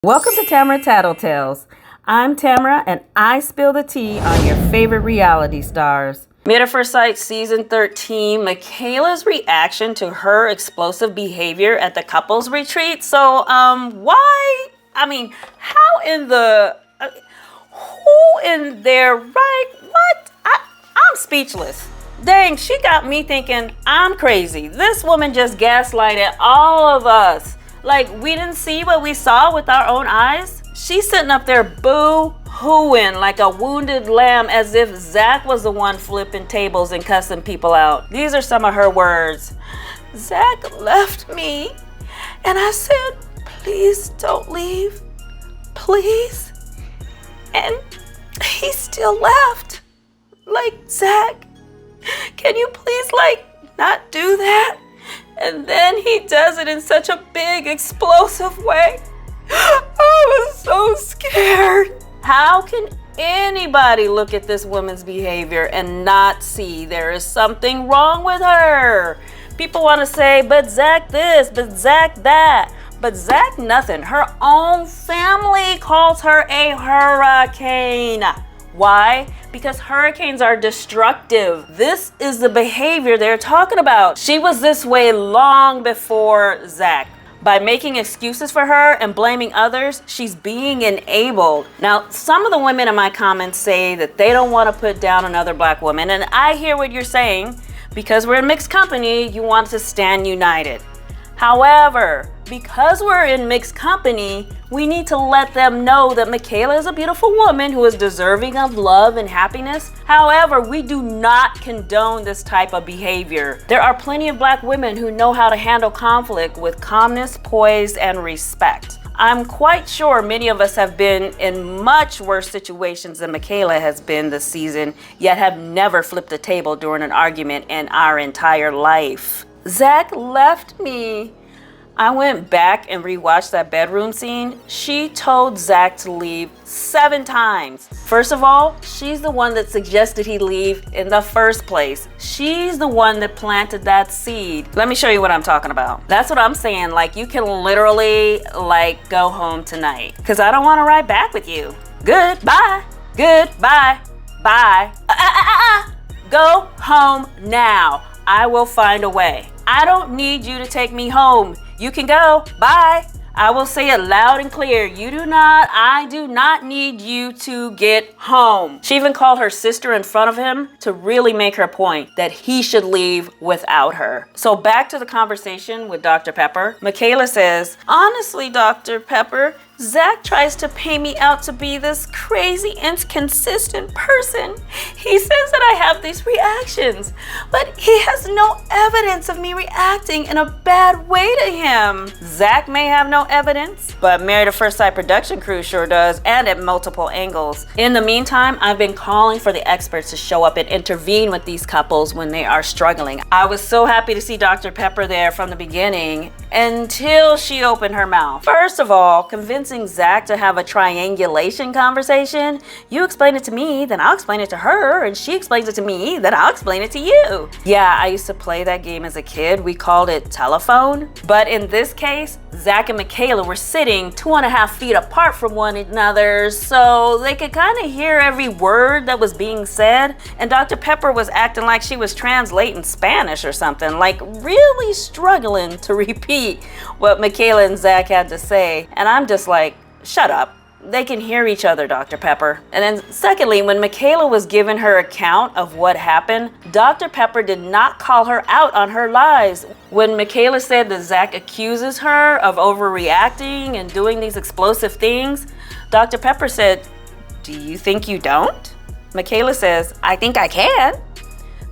Welcome to Tamara Tattletales. I'm Tamara, and I spill the tea on your favorite reality stars. Made at First Sight Season 13, Michaela's reaction to her explosive behavior at the couples retreat. So, why? How in the... who in their right? What? I'm speechless. Dang, she got me thinking I'm crazy. This woman just gaslighted all of us. Like, we didn't see what we saw with our own eyes? She's sitting up there boo-hooing like a wounded lamb as if Zack was the one flipping tables and cussing people out. These are some of her words. Zack left me and I said, please don't leave, please. And he still left. Like, Zack, can you please, not do that? And then he does it in such a big, explosive way. I was so scared. How can anybody look at this woman's behavior and not see there is something wrong with her? People want to say, but Zack this, but Zack that. But Zack nothing. Her own family calls her a hurricane. Why? Because hurricanes are destructive. This is the behavior they're talking about. She was this way long before Zack. By making excuses for her and blaming others, she's being enabled. Now, some of the women in my comments say that they don't want to put down another black woman, and I hear what you're saying. Because we're in mixed company, you want to stand united. However, because we're in mixed company, we need to let them know that Michaela is a beautiful woman who is deserving of love and happiness. However, we do not condone this type of behavior. There are plenty of black women who know how to handle conflict with calmness, poise, and respect. I'm quite sure many of us have been in much worse situations than Michaela has been this season, yet have never flipped a table during an argument in our entire life. Zack left me. I went back and rewatched that bedroom scene. She told Zack to leave 7 times. First of all, she's the one that suggested he leave in the first place. She's the one that planted that seed. Let me show you what I'm talking about. That's what I'm saying. Like, you can literally, go home tonight. Because I don't want to ride back with you. Goodbye. Goodbye. Bye. Go home now. I will find a way. I don't need you to take me home. You can go. Bye. I will say it loud and clear. I do not need you to get home. She even called her sister in front of him to really make her point that he should leave without her. So back to the conversation with Dr. Pepper. Michaela says, honestly, Dr. Pepper, Zack tries to pay me out to be this crazy, inconsistent person. He says that I have these reactions, but he has no evidence of me reacting in a bad way to him. Zack may have no evidence, but Married at First Sight production crew sure does, and at multiple angles. In the meantime, I've been calling for the experts to show up and intervene with these couples when they are struggling. I was so happy to see Dr. Pepper there from the beginning until she opened her mouth. First of all, convincing Zack to have a triangulation conversation. You explain it to me, then I'll explain it to her, and she explains it to me, then I'll explain it to you. Yeah, I used to play that game as a kid. We called it telephone. But in this case, Zack and Michaela were sitting 2.5 feet apart from one another, so they could kind of hear every word that was being said. And Dr. Pepper was acting like she was translating Spanish or something, like really struggling to repeat what Michaela and Zack had to say. And I'm just like, shut up. They can hear each other, Dr. Pepper. And then secondly, when Michaela was given her account of what happened, Dr. Pepper did not call her out on her lies. When Michaela said that Zack accuses her of overreacting and doing these explosive things, Dr. Pepper said, do you think you don't? Michaela says, I think I can.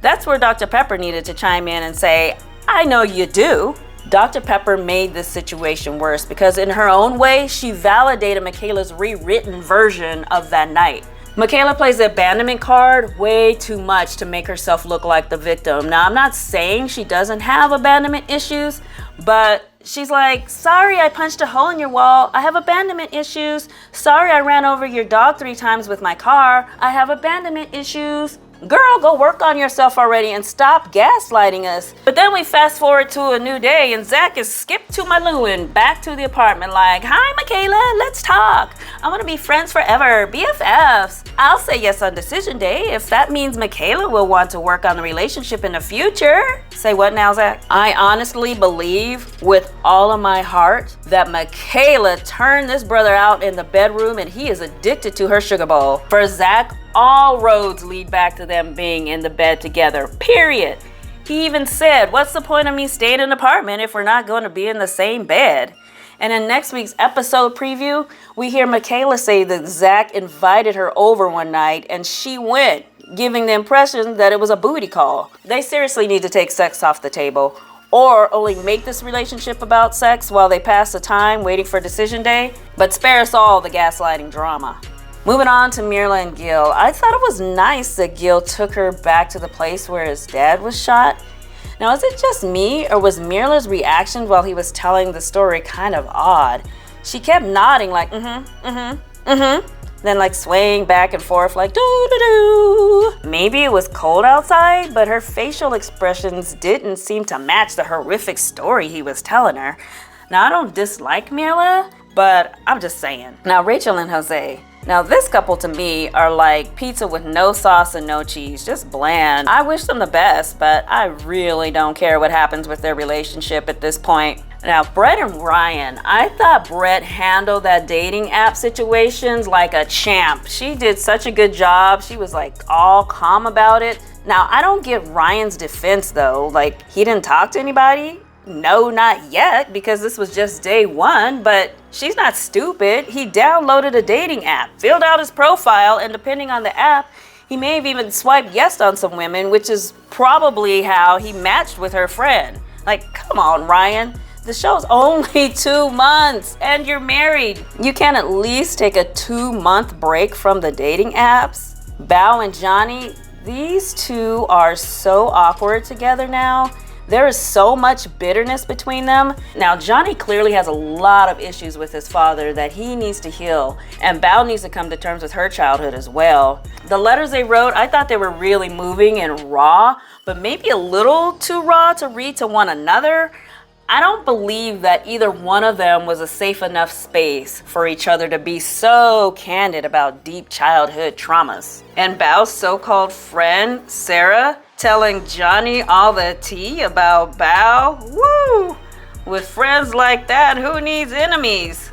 That's where Dr. Pepper needed to chime in and say, I know you do. Dr. Pepper made this situation worse because in her own way, she validated Michaela's rewritten version of that night. Michaela plays the abandonment card way too much to make herself look like the victim. Now, I'm not saying she doesn't have abandonment issues, but she's like, sorry, I punched a hole in your wall. I have abandonment issues. Sorry, I ran over your dog 3 times with my car. I have abandonment issues. Girl, go work on yourself already and stop gaslighting us. But then we fast forward to a new day and Zack is skipped to Maluin back to the apartment like, hi Michaela, let's talk. I want to be friends forever, BFFs. I'll say yes on decision day if that means Michaela will want to work on the relationship in the future. Say what now, Zack? I honestly believe with all of my heart that Michaela turned this brother out in the bedroom and he is addicted to her sugar bowl. For Zack, all roads lead back to them being in the bed together, period. He even said, what's the point of me staying in an apartment if we're not going to be in the same bed? And in next week's episode preview, we hear Michaela say that Zack invited her over one night and she went, giving the impression that it was a booty call. They seriously need to take sex off the table, or only make this relationship about sex while they pass the time waiting for decision day, but spare us all the gaslighting drama. Moving on to Myrla and Gil, I thought it was nice that Gil took her back to the place where his dad was shot. Now, is it just me, or was Myrla's reaction while he was telling the story kind of odd? She kept nodding like, then like swaying back and forth like, doo-doo-doo. Maybe it was cold outside, but her facial expressions didn't seem to match the horrific story he was telling her. Now, I don't dislike Myrla, but I'm just saying. Now, Rachel and Jose. Now, this couple to me are like pizza with no sauce and no cheese, just bland. I wish them the best, but I really don't care what happens with their relationship at this point. Now, Brett and Ryan, I thought Brett handled that dating app situations like a champ. She did such a good job. She was like all calm about it. Now, I don't get Ryan's defense though. Like, he didn't talk to anybody? No, not yet, because this was just day one, but she's not stupid. He downloaded a dating app, filled out his profile, and depending on the app, he may have even swiped yes on some women, which is probably how he matched with her friend. Like, come on, Ryan. The show's only 2 months and you're married. You can at least take a 2-month break from the dating apps. Bao and Johnny, these two are so awkward together now. There is so much bitterness between them. Now, Johnny clearly has a lot of issues with his father that he needs to heal, and Bao needs to come to terms with her childhood as well. The letters they wrote, I thought they were really moving and raw, but maybe a little too raw to read to one another. I don't believe that either one of them was a safe enough space for each other to be so candid about deep childhood traumas. And Bao's so-called friend, Sarah, telling Johnny all the tea about Bao? Woo! With friends like that, who needs enemies?